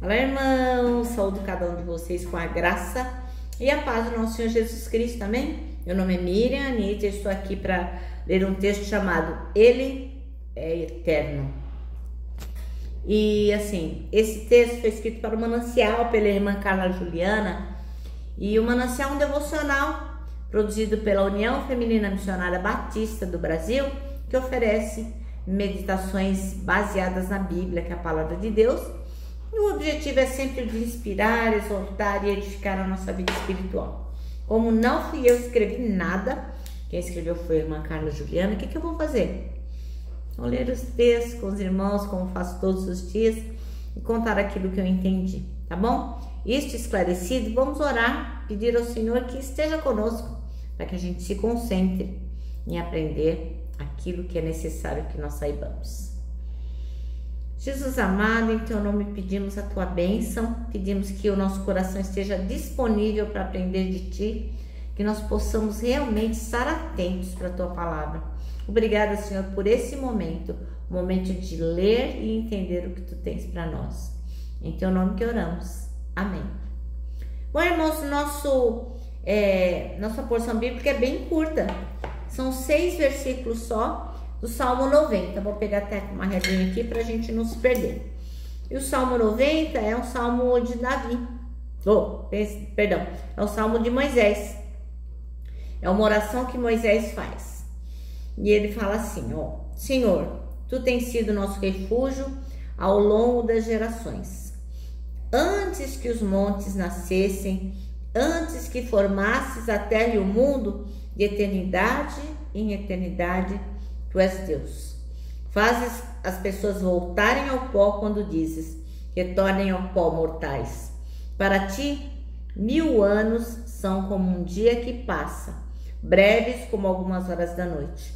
Olá, irmãos, saúdo cada um de vocês com a graça e a paz do nosso Senhor Jesus Cristo, amém? Meu nome é Miriam Anitta e estou aqui para ler um texto chamado Ele é Eterno. E assim, esse texto foi escrito para o Manancial, pela irmã Carla Juliana, e o Manancial é um devocional produzido pela União Feminina Missionária Batista do Brasil, que oferece meditações baseadas na Bíblia, que é a palavra de Deus. E o objetivo é sempre de inspirar, exortar e edificar a nossa vida espiritual. Como não fui eu que escrevi nada, quem escreveu foi a irmã Carla Juliana, o que eu vou fazer? Vou ler os textos com os irmãos, como faço todos os dias, e contar aquilo que eu entendi, tá bom? Isto esclarecido, vamos orar, pedir ao Senhor que esteja conosco, para que a gente se concentre em aprender aquilo que é necessário que nós saibamos. Jesus amado, em teu nome pedimos a tua bênção, pedimos que o nosso coração esteja disponível para aprender de ti, que nós possamos realmente estar atentos para a tua palavra. Obrigada, Senhor, por esse momento, o momento de ler e entender o que tu tens para nós. Em teu nome que oramos. Amém. Bom, irmãos, nossa porção bíblica é bem curta. São 6 versículos só do Salmo 90. Vou pegar até uma redinha aqui para a gente não se perder. E o Salmo 90 é um salmo de Davi. É o salmo de Moisés. É uma oração que Moisés faz. E ele fala assim, Senhor, tu tens sido nosso refúgio ao longo das gerações. Antes que os montes nascessem, antes que formasses a terra e o mundo, de eternidade em eternidade, tu és Deus. Fazes as pessoas voltarem ao pó quando dizes, retornem ao pó, mortais. Para ti, 1000 anos são como um dia que passa, breves como algumas horas da noite.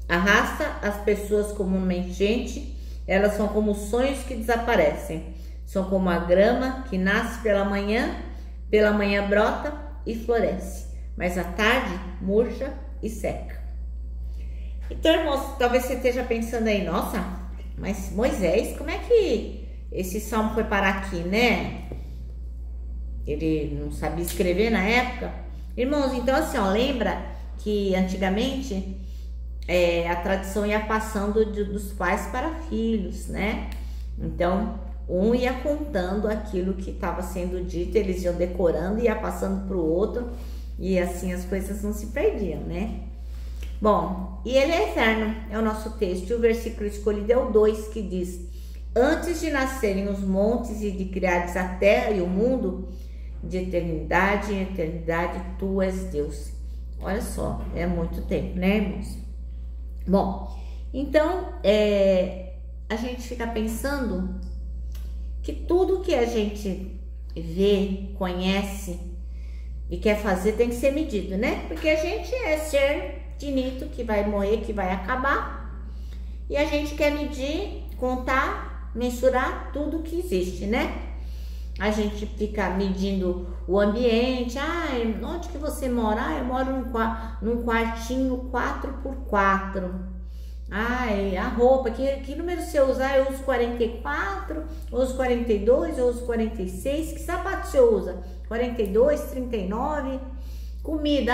Arrasta as pessoas como uma enchente, elas são como sonhos que desaparecem. São como a grama que nasce pela manhã brota e floresce, mas à tarde murcha e seca. Então, irmãos, talvez você esteja pensando aí, nossa, mas Moisés, como é que esse salmo foi parar aqui, né? Ele não sabia escrever na época. Irmãos, então assim, lembra que antigamente a tradição ia passando dos pais para filhos, né? Então, um ia contando aquilo que estava sendo dito, eles iam decorando e ia passando para o outro, e assim as coisas não se perdiam, né? Bom, e ele é eterno, é o nosso texto, e o versículo escolhido é o 2, que diz: antes de nascerem os montes e de criares a terra e o mundo, de eternidade em eternidade, tu és Deus. Olha só, é muito tempo, né, irmãos? Bom, então, a gente fica pensando que tudo que a gente vê, conhece e quer fazer tem que ser medido, né? Porque a gente é ser finito, que vai morrer, que vai acabar, e a gente quer medir, contar, mensurar tudo que existe, né? A gente fica medindo o ambiente. Onde que você mora? Eu moro num quartinho 4x4. A roupa, que número você usa? Eu uso 44, eu uso 42, eu uso 46. Que sapato você usa? 42, 39. Comida,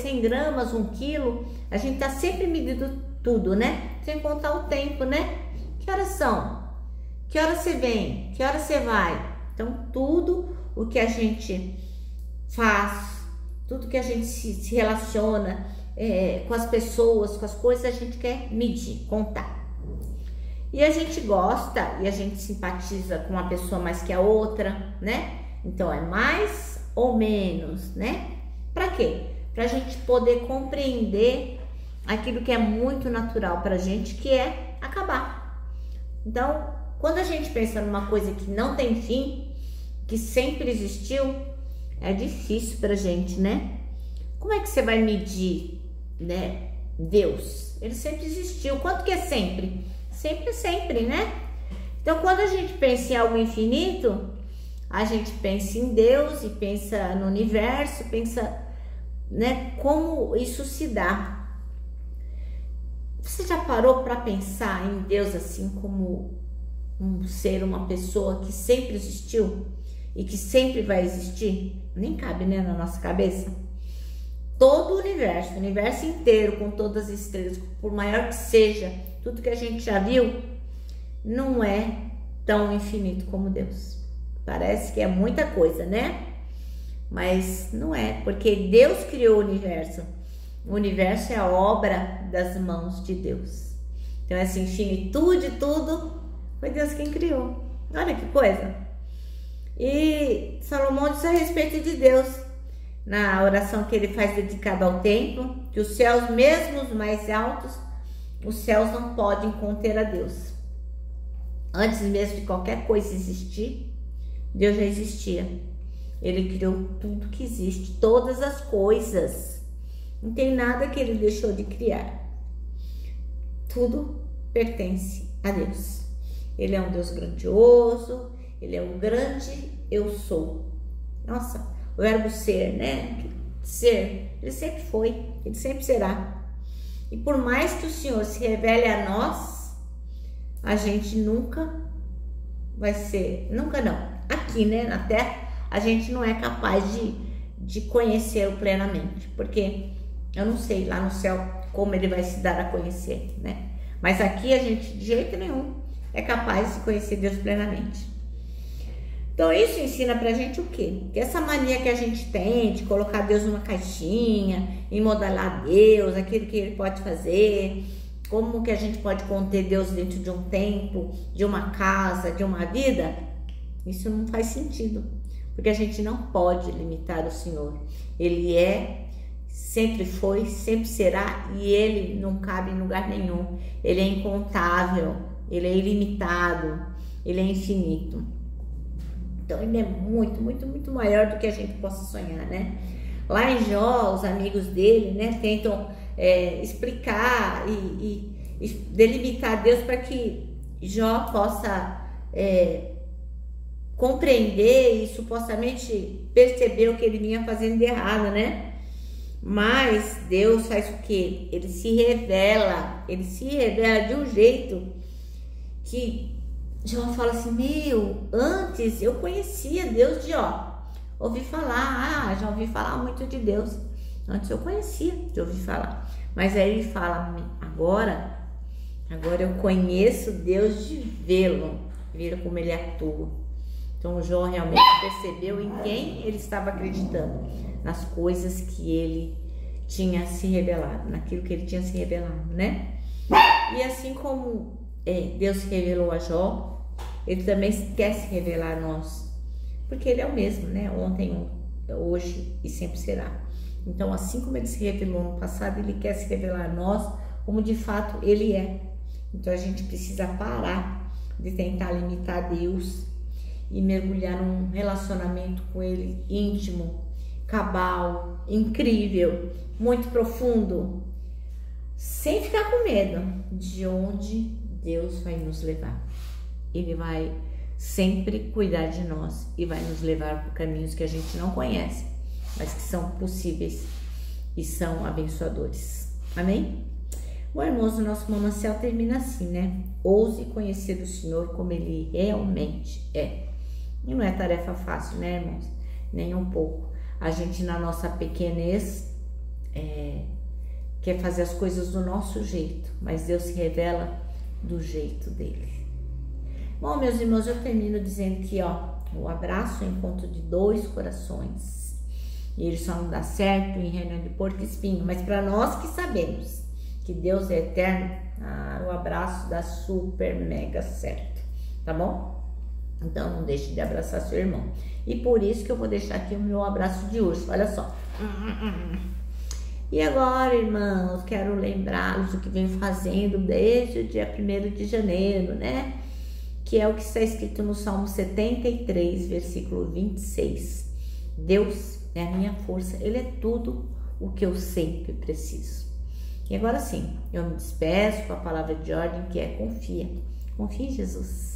100 gramas, 1 quilo. A gente tá sempre medindo tudo, né? Sem contar o tempo, né? Que horas são? Que hora você vem? Que hora você vai? Então, tudo o que a gente faz, tudo que a gente se relaciona com as pessoas, com as coisas, a gente quer medir, contar. E a gente gosta e a gente simpatiza com uma pessoa mais que a outra, né? Então, é mais ou menos, né? Para quê? Pra gente poder compreender aquilo que é muito natural pra gente, que é acabar. Então, quando a gente pensa numa coisa que não tem fim, que sempre existiu, é difícil pra gente, né? Como é que você vai medir, né? Deus, ele sempre existiu. Quanto que é sempre? Sempre é sempre, né? Então, quando a gente pensa em algo infinito, a gente pensa em Deus e pensa no universo, pensa, né, como isso se dá. Você já parou para pensar em Deus assim como um ser, uma pessoa que sempre existiu e que sempre vai existir? Nem cabe, né, na nossa cabeça. Todo o universo inteiro, com todas as estrelas, por maior que seja, tudo que a gente já viu, não é tão infinito como Deus. Parece que é muita coisa, né? Mas não é, porque Deus criou o universo. O universo é a obra das mãos de Deus. Então essa infinitude, tudo, foi Deus quem criou. Olha que coisa. E Salomão disse a respeito de Deus, na oração que ele faz dedicada ao templo, que os céus, mesmo os mais altos, os céus não podem conter a Deus. Antes mesmo de qualquer coisa existir, Deus já existia. Ele criou tudo que existe, todas as coisas. Não tem nada que ele deixou de criar. Tudo pertence a Deus. Ele é um Deus grandioso, ele é um grande eu sou. Nossa, o verbo ser, né? Ser, ele sempre foi, ele sempre será. E por mais que o Senhor se revele a nós, a gente nunca vai ser, nunca não. Aqui, né, na Terra, a gente não é capaz de conhecê-lo plenamente, porque eu não sei lá no céu como ele vai se dar a conhecer, né? Mas aqui a gente de jeito nenhum é capaz de conhecer Deus plenamente. Então isso ensina pra gente o quê? Que essa mania que a gente tem de colocar Deus numa caixinha, em modelar Deus, aquilo que ele pode fazer, como que a gente pode conter Deus dentro de um tempo, de uma casa, de uma vida, isso não faz sentido, porque a gente não pode limitar o Senhor. Ele é, sempre foi, sempre será, e ele não cabe em lugar nenhum. Ele é incontável, ele é ilimitado, ele é infinito. Então ele é muito, muito, muito maior do que a gente possa sonhar, né? Lá em Jó, os amigos dele, né, tentam explicar e delimitar Deus para que Jó possa compreender e supostamente perceber o que ele vinha fazendo de errado, né? Mas Deus faz o quê? Ele se revela de um jeito que Jó fala assim, antes eu conhecia Deus de ouvi falar, já ouvi falar muito de Deus. Antes eu conhecia de ouvir falar. Mas aí ele fala, agora eu conheço Deus de vê-lo, ver como ele atua. Então Jó realmente percebeu em quem ele estava acreditando, nas coisas que ele tinha se revelado, naquilo que ele tinha se revelado, né? E assim como Deus se revelou a Jó, ele também quer se revelar a nós, porque ele é o mesmo, né? Ontem, hoje e sempre será. Então, assim como ele se revelou no passado, ele quer se revelar a nós como de fato ele é. Então, a gente precisa parar de tentar limitar Deus e mergulhar num relacionamento com ele íntimo, cabal, incrível, muito profundo, sem ficar com medo de onde Deus vai nos levar. Ele vai sempre cuidar de nós e vai nos levar por caminhos que a gente não conhece, mas que são possíveis e são abençoadores. Amém? Bom, irmãos, o nosso manancial termina assim, né? Ouse conhecer o Senhor como ele realmente é. E não é tarefa fácil, né, irmãos? Nem um pouco. A gente, na nossa pequenez, quer fazer as coisas do nosso jeito, mas Deus se revela do jeito dele. Bom, meus irmãos, eu termino dizendo que, o abraço é o encontro de dois corações. E ele só não dá certo em reunião de porco e espinho. Mas para nós que sabemos que Deus é eterno, o abraço dá super mega certo. Tá bom? Então não deixe de abraçar seu irmão. E por isso que eu vou deixar aqui o meu abraço de urso. Olha só. E agora, irmãos, quero lembrá-los do que venho fazendo desde o dia 1º de janeiro, né? Que é o que está escrito no Salmo 73, versículo 26. Deus é a minha força, Ele é tudo o que eu sempre preciso. E agora sim, eu me despeço com a palavra de ordem que é confia. Confia em Jesus.